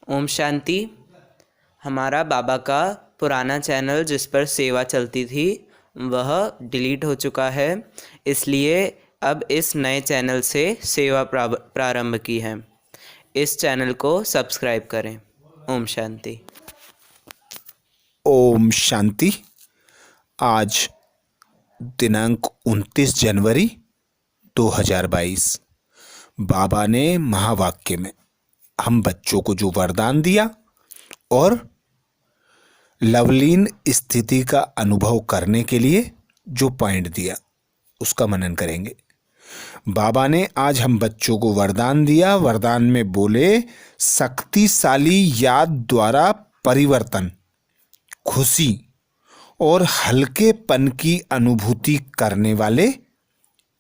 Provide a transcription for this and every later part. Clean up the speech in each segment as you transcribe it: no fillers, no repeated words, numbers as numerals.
ओम शांति। हमारा बाबा का पुराना चैनल जिस पर सेवा चलती थी वह डिलीट हो चुका है, इसलिए अब इस नए चैनल से सेवा प्रारंभ की है। इस चैनल को सब्सक्राइब करें। ओम शांति। ओम शांति। आज दिनांक 29 जनवरी 2022 बाबा ने महावाक्य में हम बच्चों को जो वरदान दिया और लवलीन स्थिति का अनुभव करने के लिए जो पॉइंट दिया उसका मनन करेंगे। बाबा ने आज हम बच्चों को वरदान दिया। वरदान में बोले, शक्तिशाली याद द्वारा परिवर्तन, खुशी और हल्केपन की अनुभूति करने वाले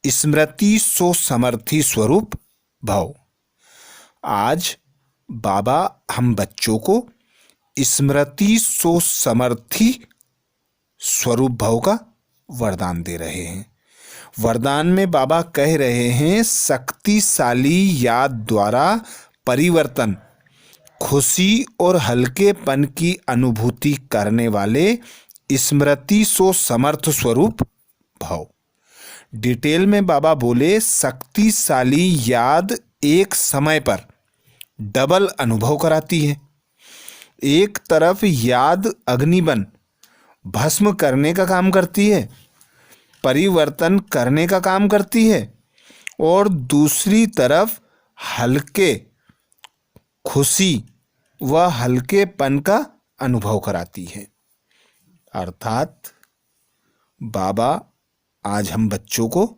स्मृति सो समर्थी स्वरूप भाव। आज बाबा हम बच्चों को स्मृति सो समर्थी स्वरूप भाव का वरदान दे रहे हैं। वरदान में बाबा कह रहे हैं, शक्तिशाली याद द्वारा परिवर्तन, खुशी और हल्केपन की अनुभूति करने वाले स्मृति सो समर्थ स्वरूप भाव। डिटेल में बाबा बोले, शक्तिशाली याद एक समय पर डबल अनुभव कराती है। एक तरफ याद अग्निबन भस्म करने का काम करती है, परिवर्तन करने का काम करती है, और दूसरी तरफ हल्के, खुशी व हल्केपन का अनुभव कराती है। अर्थात बाबा आज हम बच्चों को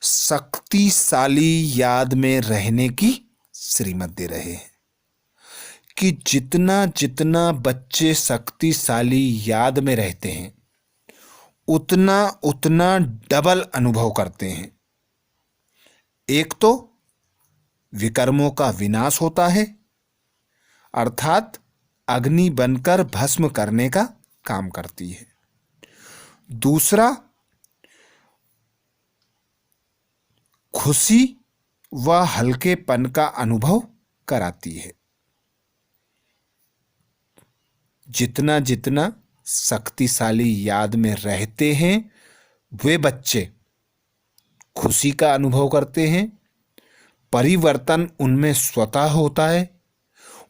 शक्तिशाली याद में रहने की श्रीमत दे रहे हैं कि जितना जितना बच्चे शक्तिशाली याद में रहते हैं उतना उतना डबल अनुभव करते हैं। एक तो विकर्मों का विनाश होता है, अर्थात अग्नि बनकर भस्म करने का काम करती है। दूसरा, खुशी व हल्केपन का अनुभव कराती है। जितना जितना शक्तिशाली याद में रहते हैं वे बच्चे खुशी का अनुभव करते हैं, परिवर्तन उनमें स्वतः होता है,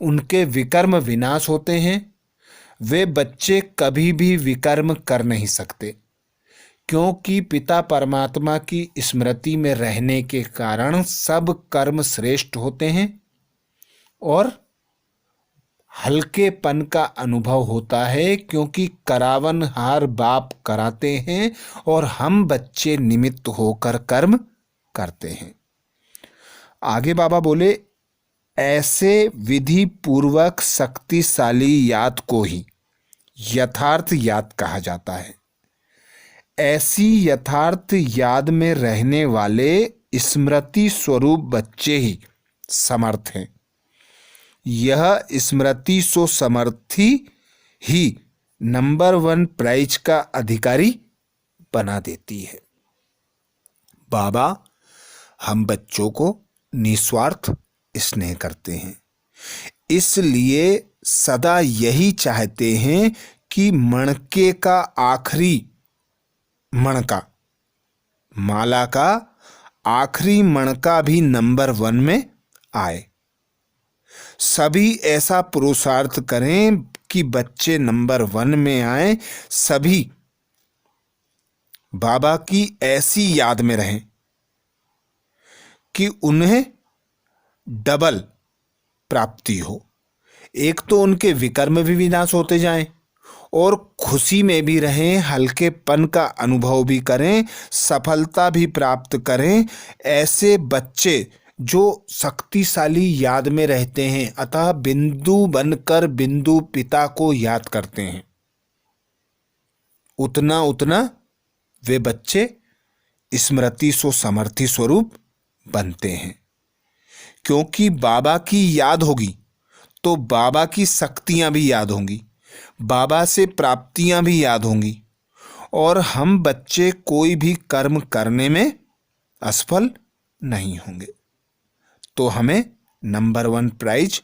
उनके विकर्म विनाश होते हैं। वे बच्चे कभी भी विकर्म कर नहीं सकते, क्योंकि पिता परमात्मा की स्मृति में रहने के कारण सब कर्म श्रेष्ठ होते हैं और हल्केपन का अनुभव होता है, क्योंकि करावनहार बाप कराते हैं और हम बच्चे निमित्त होकर कर्म करते हैं। आगे बाबा बोले, ऐसे विधि पूर्वक शक्तिशाली याद को ही यथार्थ याद कहा जाता है। ऐसी यथार्थ याद में रहने वाले स्मृति स्वरूप बच्चे ही समर्थ हैं। यह स्मृति सो समर्थी ही नंबर 1 प्राइज का अधिकारी बना देती है। बाबा हम बच्चों को निस्वार्थ स्नेह करते हैं, इसलिए सदा यही चाहते हैं कि मणके का आखिरी मणका, माला का आखिरी मणका भी नंबर 1 में आए। सभी ऐसा पुरुषार्थ करें कि बच्चे नंबर 1 में आए। सभी बाबा की ऐसी याद में रहें कि उन्हें डबल प्राप्ति हो। एक तो उनके विकर्म भी विनाश होते जाएं और खुशी में भी रहें, हल्केपन का अनुभव भी करें, सफलता भी प्राप्त करें। ऐसे बच्चे जो शक्तिशाली याद में रहते हैं, अतः बिंदु बनकर बिंदु पिता को याद करते हैं, उतना उतना वे बच्चे स्मृति सो समर्थी स्वरूप बनते हैं। क्योंकि बाबा की याद होगी तो बाबा की शक्तियां भी याद होंगी, बाबा से प्राप्तियां भी याद होंगी, और हम बच्चे कोई भी कर्म करने में असफल नहीं होंगे। तो हमें नंबर 1 प्राइज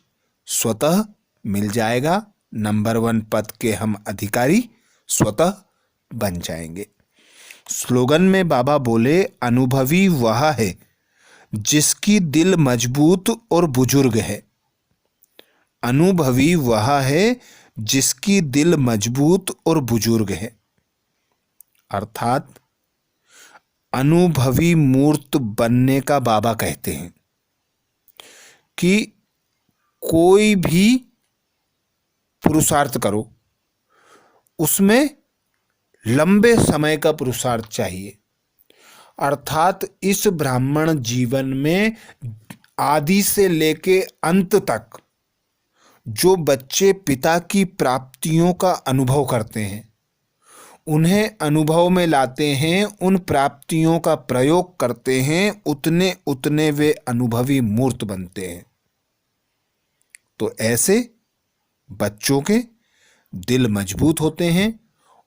स्वतः मिल जाएगा, नंबर 1 पद के हम अधिकारी स्वतः बन जाएंगे। स्लोगन में बाबा बोले, अनुभवी वह है जिसकी दिल मजबूत और बुजुर्ग है। अनुभवी वह है जिसकी दिल मजबूत और बुजुर्ग है। अर्थात अनुभवी मूर्त बनने का बाबा कहते हैं कि कोई भी पुरुषार्थ करो, उसमें लंबे समय का पुरुषार्थ चाहिए। अर्थात इस ब्राह्मण जीवन में आदि से लेके अंत तक जो बच्चे पिता की प्राप्तियों का अनुभव करते हैं, उन्हें अनुभव में लाते हैं, उन प्राप्तियों का प्रयोग करते हैं, उतने उतने वे अनुभवी मूर्त बनते हैं। तो ऐसे बच्चों के दिल मजबूत होते हैं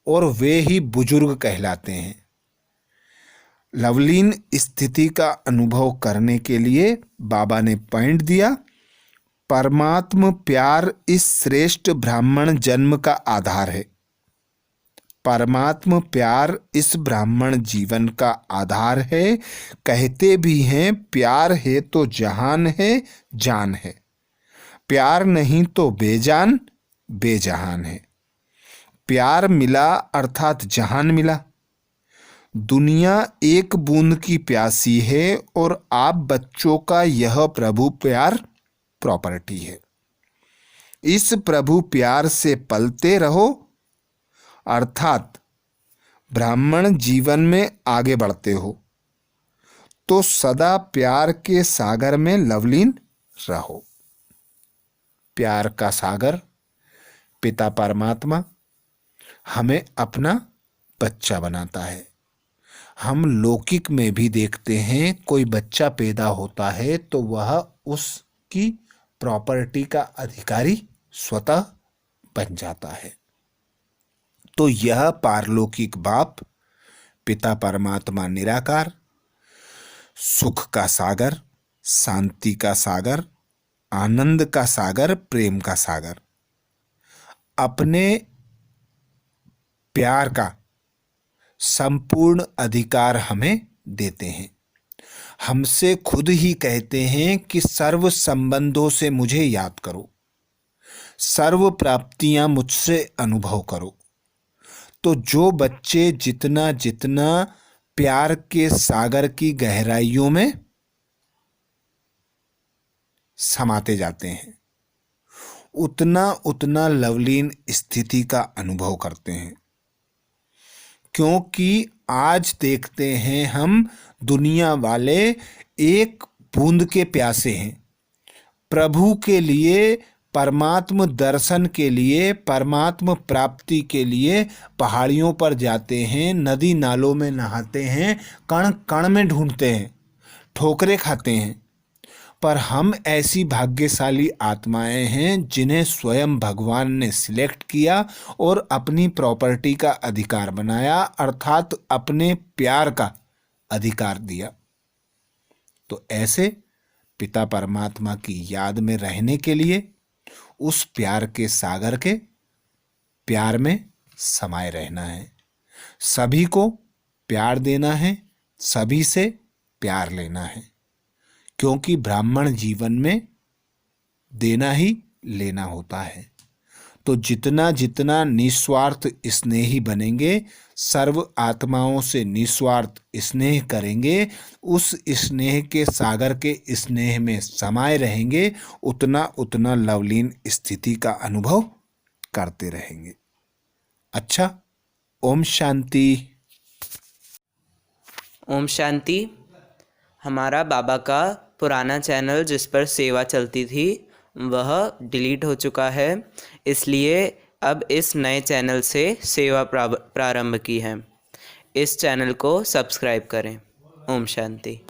और वे ही बुजुर्ग कहलाते हैं। लवलीन स्थिति का अनुभव करने के लिए बाबा ने पॉइंट दिया, परमात्म प्यार इस श्रेष्ठ ब्राह्मण जन्म का आधार है। परमात्म प्यार इस ब्राह्मण जीवन का आधार है। कहते भी हैं, प्यार है तो जहान है, जान है। प्यार नहीं तो बेजान बेजहान है। प्यार मिला अर्थात जहान मिला। दुनिया एक बूंद की प्यासी है और आप बच्चों का यह प्रभु प्यार प्रॉपर्टी है। इस प्रभु प्यार से पलते रहो, अर्थात ब्राह्मण जीवन में आगे बढ़ते हो तो सदा प्यार के सागर में लवलीन रहो। प्यार का सागर पिता परमात्मा हमें अपना बच्चा बनाता है। हम लौकिक में भी देखते हैं, कोई बच्चा पैदा होता है तो वह उसकी प्रॉपर्टी का अधिकारी स्वतः बन जाता है। तो यह पारलौकिक बाप पिता परमात्मा निराकार, सुख का सागर, शांति का सागर, आनंद का सागर, प्रेम का सागर, अपने प्यार का संपूर्ण अधिकार हमें देते हैं। हमसे खुद ही कहते हैं कि सर्व संबंधों से मुझे याद करो, सर्व प्राप्तियां मुझसे अनुभव करो। तो जो बच्चे जितना जितना प्यार के सागर की गहराइयों में समाते जाते हैं, उतना उतना लवलीन स्थिति का अनुभव करते हैं। क्योंकि आज देखते हैं हम दुनिया वाले एक बूंद के प्यासे हैं। प्रभु के लिए, परमात्म दर्शन के लिए, परमात्म प्राप्ति के लिए पहाड़ियों पर जाते हैं, नदी नालों में नहाते हैं, कण कण में ढूंढते हैं, ठोकरें खाते हैं। पर हम ऐसी भाग्यशाली आत्माएं हैं जिन्हें स्वयं भगवान ने सिलेक्ट किया और अपनी प्रॉपर्टी का अधिकार बनाया, अर्थात अपने प्यार का अधिकार दिया। तो ऐसे पिता परमात्मा की याद में रहने के लिए उस प्यार के सागर के प्यार में समाये रहना है। सभी को प्यार देना है, सभी से प्यार लेना है, क्योंकि ब्राह्मण जीवन में देना ही लेना होता है। तो जितना जितना निस्वार्थ स्नेही बनेंगे, सर्व आत्माओं से निस्वार्थ स्नेह करेंगे, उस स्नेह के सागर के स्नेह में समाये रहेंगे, उतना उतना लवलीन स्थिति का अनुभव करते रहेंगे। अच्छा, ओम शांति। ओम शांति। हमारा बाबा का पुराना चैनल जिस पर सेवा चलती थी वह डिलीट हो चुका है, इसलिए अब इस नए चैनल से सेवा प्रारंभ की है। इस चैनल को सब्सक्राइब करें। ओम शांति।